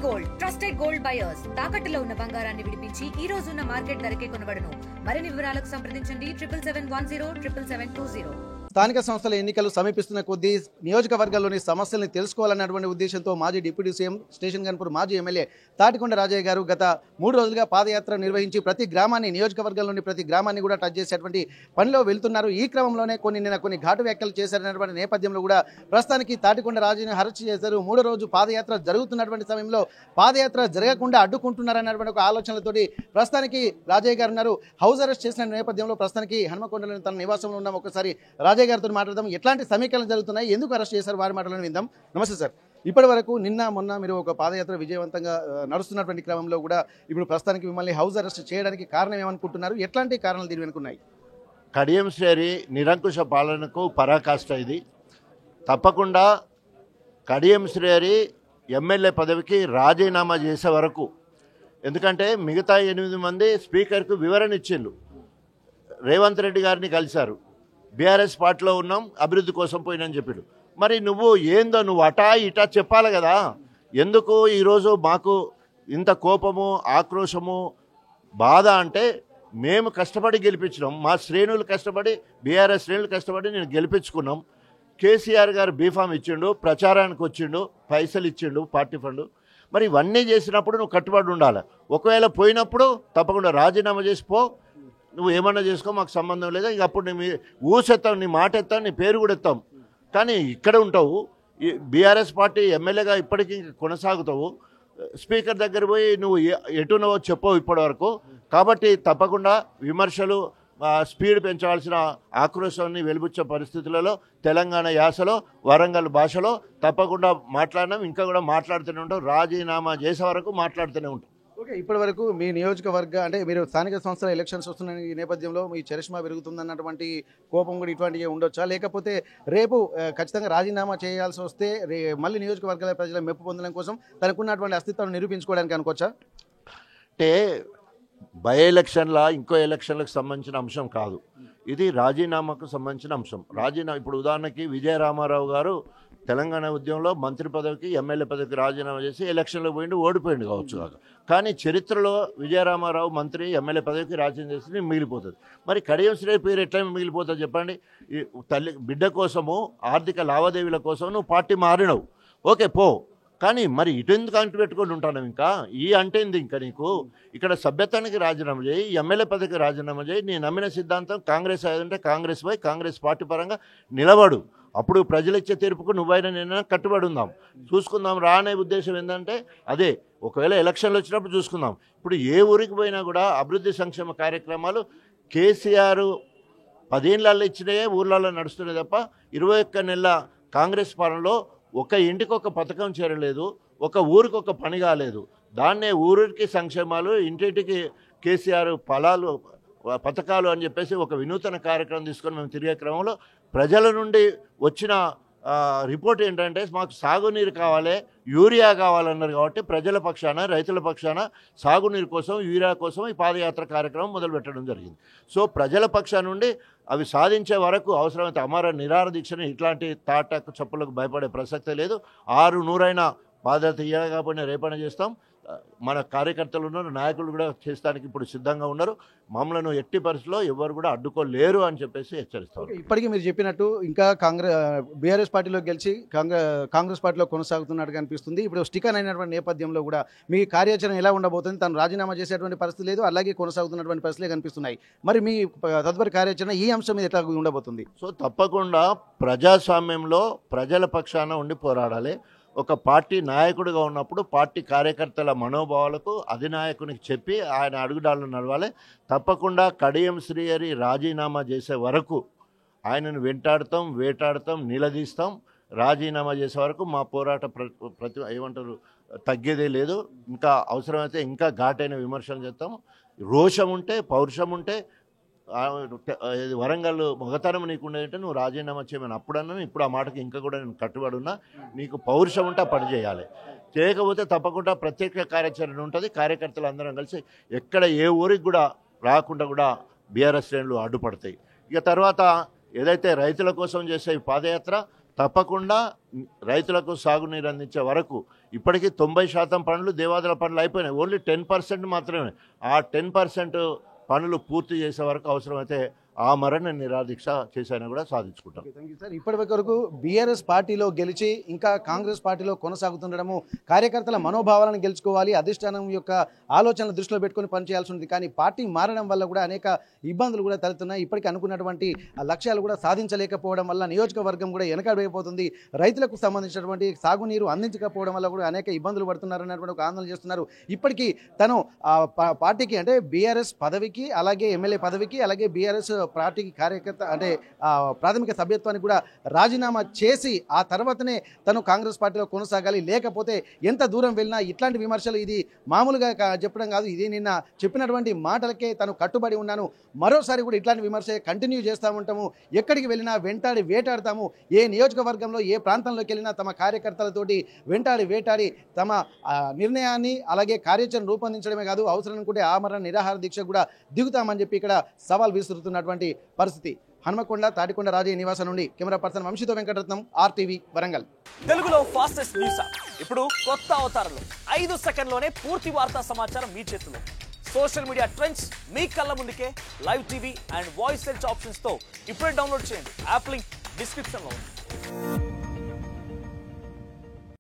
Gold trusted gold buyers తాకట్టులో ఉన్న బంగారాన్ని విడిపించి ఈ రోజు ఉన్న మార్కెట్ ధరకే కొనబడును. మరిన్ని వివరాలకు సంప్రదించండి 77107720. స్థానిక సంస్థల ఎన్నికలు సమీపిస్తున్న కొద్దీ నియోజకవర్గాల్లోని సమస్యల్ని తెలుసుకోవాలన్నటువంటి ఉద్దేశంతో మాజీ డిప్యూటీ సీఎం స్టేషన్ గన్పూర్ మాజీ ఎమ్మెల్యే తాటికొండ రాజయ్య గారు గత 3 రోజులుగా పాదయాత్ర నిర్వహించి ప్రతి గ్రామాన్ని నియోజకవర్గంలోని ప్రతి గ్రామాన్ని కూడా టచ్ చేసేటువంటి పనిలో వెళ్తున్నారు. ఈ క్రమంలోనే కొన్ని ఘాటు వ్యాఖ్యలు చేశారన్నటువంటి నేపథ్యంలో కూడా ప్రస్తుతానికి తాటికొండ రాజయ్యను అరెస్ట్ చేశారు. 3వ రోజు పాదయాత్ర జరుగుతున్నటువంటి సమయంలో పాదయాత్ర జరగకుండా అడ్డుకుంటున్నారన్నటువంటి ఒక ఆలోచనలతోటి ప్రస్తుతానికి రాజయ్య గారు ఉన్నారు. హౌస్ అరెస్ట్ చేసిన నేపథ్యంలో ప్రస్తుతానికి హనుమకొండలోని తన నివాసంలో ఉన్నాం. ఒకసారి రాజయ్య గారితో మాట్లాడదాం. ఎట్లాంటి సమీకరణలు జరుగుతున్నాయి, ఎందుకు అరెస్ట్ చేశారు, వారి మాటలను విందాం. నమస్తే సార్. ఇప్పటి వరకు నిన్న మొన్న మీరు ఒక పాదయాత్ర విజయవంతంగా నడుస్తున్నటువంటి క్రమంలో కూడా ఇప్పుడు ప్రస్తుతానికి మిమ్మల్ని హౌస్ అరెస్ట్ చేయడానికి కారణం ఏమనుకుంటున్నారు, ఎట్లాంటి కారణాలు దీని వెనుకున్నాయి? కడియం శ్రేణి నిరంకుశ పాలనకు పరాకాష్ట ఇది. తప్పకుండా కడియం శ్రేణి ఎమ్మెల్యే పదవికి రాజీనామా చేసే వరకు, ఎందుకంటే మిగతా 8 మంది స్పీకర్కు వివరణ ఇచ్చిండ్రు. రేవంత్ రెడ్డి గారిని కలిశారు. బీఆర్ఎస్ పార్టీలో ఉన్నాం, అభివృద్ధి కోసం పోయినని చెప్పాడు. మరి నువ్వు ఏందో నువ్వు అటా ఇటా చెప్పాలి కదా. ఎందుకు ఈరోజు మాకు ఇంత కోపము, ఆక్రోశము, బాధ అంటే మేము కష్టపడి గెలిపించినాం. మా శ్రేణులు కష్టపడి, బీఆర్ఎస్ శ్రేణులు కష్టపడి నేను గెలిపించుకున్నాం. కేసీఆర్ గారు బీఫామ్ ఇచ్చిండు, ప్రచారానికి వచ్చిండు, పైసలు ఇచ్చిండు, పార్టీ ఫండ్. మరి ఇవన్నీ చేసినప్పుడు నువ్వు కట్టుబడి ఉండాలి. ఒకవేళ పోయినప్పుడు తప్పకుండా రాజీనామా చేసిపో, నువ్వు ఏమన్నా చేసుకో, మాకు సంబంధం లేదా. ఇక అప్పుడు నీ ఊసెత్తాం, నీ మాట ఎత్తాం, నీ పేరు కూడా ఎత్తాం. కానీ ఇక్కడ ఉంటావు, బీఆర్ఎస్ పార్టీ ఎమ్మెల్యేగా ఇప్పటికీ కొనసాగుతావు. స్పీకర్ దగ్గర పోయి నువ్వు ఎటున్నావో చెప్పవు ఇప్పటి వరకు. కాబట్టి తప్పకుండా విమర్శలు, స్పీడ్ పెంచవలసిన ఆక్రోశాన్ని వెలుబుచ్చే పరిస్థితులలో తెలంగాణ యాసలో, వరంగల్ భాషలో తప్పకుండా మాట్లాడినాం. ఇంకా కూడా మాట్లాడుతూనే ఉంటాం. రాజీనామా చేసే వరకు మాట్లాడుతూనే ఉంటాం. ఓకే, ఇప్పటి వరకు మీ నియోజకవర్గ అంటే మీరు స్థానిక సంస్థల ఎలక్షన్స్ వస్తున్న ఈ నేపథ్యంలో మీ చరిష్మా పెరుగుతుందన్నటువంటి కోపం కూడా ఇటువంటివి ఉండొచ్చా, లేకపోతే రేపు ఖచ్చితంగా రాజీనామా చేయాల్సి వస్తే మళ్ళీ నియోజకవర్గాల ప్రజల మెప్పు పొందడం కోసం తనకున్నటువంటి అస్తిత్వాన్ని నిరూపించుకోవడానికి అనుకోవచ్చా? అంటే బై ఎలక్షన్లా ఇంకో ఎలక్షన్లకు సంబంధించిన అంశం కాదు, ఇది రాజీనామాకు సంబంధించిన అంశం. ఇప్పుడు ఉదాహరణకి విజయరామారావు గారు తెలంగాణ ఉద్యమంలో మంత్రి పదవికి, ఎమ్మెల్యే పదవికి రాజీనామా చేసి ఎలక్షన్లో పోయిండు, ఓడిపోయిండు కావచ్చు కాక. కానీ చరిత్రలో విజయరామారావు మంత్రి, ఎమ్మెల్యే పదవికి రాజీనామా చేసి మిగిలిపోతుంది. మరి కడియం శ్రేణి పేరు ఎట్లా మిగిలిపోతుంది చెప్పండి? తల్లి బిడ్డ కోసము, ఆర్థిక లావాదేవీల కోసం నువ్వు పార్టీ మారినవు, ఓకే పో. కానీ మరి ఇటు ఎందుకు అంటు పెట్టుకొని ఉంటాను? ఇంకా అంటేంది ఇంకా నీకు? ఇక్కడ సభ్యత్వానికి రాజీనామా చేయి, ఎమ్మెల్యే పదవికి రాజీనామా చేయి. నీ నమ్మిన సిద్ధాంతం కాంగ్రెస్ అయ్యిందంటే కాంగ్రెస్ పోయి కాంగ్రెస్ పార్టీ పరంగా నిలబడు. అప్పుడు ప్రజలు ఇచ్చే తీర్పుకు నువ్వైనా నేను కట్టుబడి ఉందాం, చూసుకుందాం రా అనే ఉద్దేశం ఏంటంటే అదే. ఒకవేళ ఎలక్షన్లు వచ్చినప్పుడు చూసుకుందాం. ఇప్పుడు ఏ ఊరికి పోయినా కూడా అభివృద్ధి సంక్షేమ కార్యక్రమాలు కేసీఆర్ 10 ఏళ్ళల్లో ఇచ్చినాయే ఊర్లలో నడుస్తున్నాయి తప్ప 21 నెలల కాంగ్రెస్ పాలనలో ఒక ఇంటికి ఒక పథకం చేరలేదు, ఒక ఊరికి ఒక పని కాలేదు. దాన్నే ఊరికి సంక్షేమాలు, ఇంటింటికి కేసీఆర్ పథకాలు అని చెప్పేసి ఒక వినూతన కార్యక్రమం తీసుకొని మేము తిరిగే క్రమంలో ప్రజల నుండి వచ్చిన రిపోర్ట్ ఏంటంటే మాకు సాగునీరు కావాలి, యూరియా కావాలన్నారు. కాబట్టి ప్రజల పక్షాన, రైతుల పక్షాన సాగునీరు కోసం, యూరియా కోసం ఈ పాదయాత్ర కార్యక్రమం మొదలుపెట్టడం జరిగింది. సో ప్రజల పక్షాన నుండి అవి సాధించే వరకు అవసరమైతే అమర నిరాహార దీక్షని, ఇట్లాంటి తాటకు చప్పులకు భయపడే ప్రసక్తే లేదు. 600 పాదయాత్ర ఇయ్యకపోయినా రేపైనా చేస్తాం. మన కార్యకర్తలు ఉన్నారు, నాయకులు కూడా చేస్తానికి ఇప్పుడు సిద్ధంగా ఉన్నారు. మమ్మల్ని ఎట్టి పరిస్థితుల్లో ఎవరు కూడా అడ్డుకోలేరు అని చెప్పేసి హెచ్చరిస్తారు. ఇప్పటికీ మీరు చెప్పినట్టు ఇంకా బీఆర్ఎస్ పార్టీలో గెలిచి కాంగ్రెస్ పార్టీలో కొనసాగుతున్నట్టుగా అనిపిస్తుంది. ఇప్పుడు స్టికన్ అయినటువంటి నేపథ్యంలో కూడా మీ కార్యాచరణ ఎలా ఉండబోతుంది? తను రాజీనామా చేసేటువంటి పరిస్థితి లేదు, అలాగే కొనసాగుతున్నటువంటి పరిస్థితులే కనిపిస్తున్నాయి. మరి మీ తదుపరి కార్యాచరణ ఈ అంశం మీద ఎట్లా ఉండబోతుంది? సో తప్పకుండా ప్రజాస్వామ్యంలో ప్రజల పక్షాన ఉండి పోరాడాలి. ఒక పార్టీ నాయకుడిగా ఉన్నప్పుడు పార్టీ కార్యకర్తల మనోభావాలకు అధినాయకునికి చెప్పి ఆయన అడుగుదాడులు నడవాలి. తప్పకుండా కడియం శ్రీహరి రాజీనామా చేసే వరకు ఆయనను వెంటాడుతాం, వేటాడుతాం, నిలదీస్తాం. రాజీనామా చేసే వరకు మా పోరాట తగ్గేదే లేదు. ఇంకా అవసరమైతే ఇంకా ఘాటైన విమర్శలు చేస్తాం. రోషం ఉంటే, పౌరుషం ఉంటే, వరంగల్ మగతనం నీకుండేంటే నువ్వు రాజీనామా చేయమని అప్పుడన్నాను. ఇప్పుడు ఆ మాటకి ఇంకా కూడా నేను కట్టుబడి ఉన్నా. నీకు పౌరుషం ఉంటే పని చేయాలి, చేయకపోతే తప్పకుండా ప్రత్యేక కార్యాచరణ ఉంటుంది. కార్యకర్తలు అందరం కలిసి ఎక్కడ ఏ ఊరికి కూడా రాకుండా కూడా బీఆర్ఎస్ శ్రేణులు అడ్డుపడతాయి. ఇక తర్వాత ఏదైతే రైతుల కోసం చేసే పాదయాత్ర తప్పకుండా రైతులకు సాగునీరు అందించే వరకు ఇప్పటికీ 90% పనులు దేవాదుల పనులు అయిపోయినాయి. ఓన్లీ 10% మాత్రమే. ఆ 10% పనులు పూర్తి చేసే వరకు అవసరమైతే ఆ మరణ నిరాదీక్ష చేసైనా కూడా సాధించుకుంటాం. సార్, ఇప్పటి వరకు బీఆర్ఎస్ పార్టీలో గెలిచి ఇంకా కాంగ్రెస్ పార్టీలో కొనసాగుతుండడము, కార్యకర్తల మనోభావాలను గెలుచుకోవాలి, అధిష్టానం యొక్క ఆలోచనలు దృష్టిలో పెట్టుకుని పనిచేయాల్సి ఉంది. కానీ పార్టీ మారడం వల్ల కూడా అనేక ఇబ్బందులు కూడా తలెత్తున్నాయి. ఇప్పటికీ అనుకున్నటువంటి లక్ష్యాలు కూడా సాధించలేకపోవడం వల్ల నియోజకవర్గం కూడా వెనకబడిపోతుంది. రైతులకు సంబంధించినటువంటి సాగునీరు అందించకపోవడం వల్ల కూడా అనేక ఇబ్బందులు పడుతున్నారన్నటువంటి ఒక ఆందోళన చేస్తున్నారు. ఇప్పటికీ తను పార్టీకి అంటే బీఆర్ఎస్ పదవికి, అలాగే ఎమ్మెల్యే పదవికి, అలాగే బీఆర్ఎస్ పార్టీకి కార్యకర్త అంటే ప్రాథమిక సభ్యత్వానికి కూడా రాజీనామా చేసి ఆ తర్వాతనే తను కాంగ్రెస్ పార్టీలో కొనసాగాలి. లేకపోతే ఎంత దూరం వెళ్ళినా ఇట్లాంటి విమర్శలు ఇది మామూలుగా చెప్పడం కాదు, ఇది నిన్న చెప్పినటువంటి మాటలకే తను కట్టుబడి ఉన్నాను, మరోసారి కూడా ఇట్లాంటి విమర్శ కంటిన్యూ చేస్తూ ఉంటాము, ఎక్కడికి వెళ్ళినా వెంటాడి వేటాడతాము, ఏ నియోజకవర్గంలో ఏ ప్రాంతంలోకి వెళ్ళినా తమ కార్యకర్తలతోటి వేటాడి తమ నిర్ణయాన్ని అలాగే కార్యాచరణ రూపొందించడమే కాదు, అవసరం అనుకుంటే ఆమరణ నిరాహార దీక్ష కూడా దిగుతామని చెప్పి ఇక్కడ సవాల్ విసురుతున్నటువంటి పరిస్థితి. హనుమకొండ తాటికొండ రాజయ్య నివాసం నుండి కెమెరా పర్సన్ వంశీతో వెంకటరత్నం, RTV వరంగల్. తెలుగులో ఫాస్టెస్ట్ న్యూస్ ఇప్పుడు కొత్త అవతారంలో 5 సెకండ్లోనే పూర్తి వార్తా సమాచారం మీ చేతిలో. సోషల్ మీడియా ట్రెండ్స్ మీ కళ్ళ ముందుకే live TV and voice search options తో ఇప్పుడే డౌన్లోడ్ చేయండి. యాప్ లింక్ డిస్క్రిప్షన్ లో ఉంది.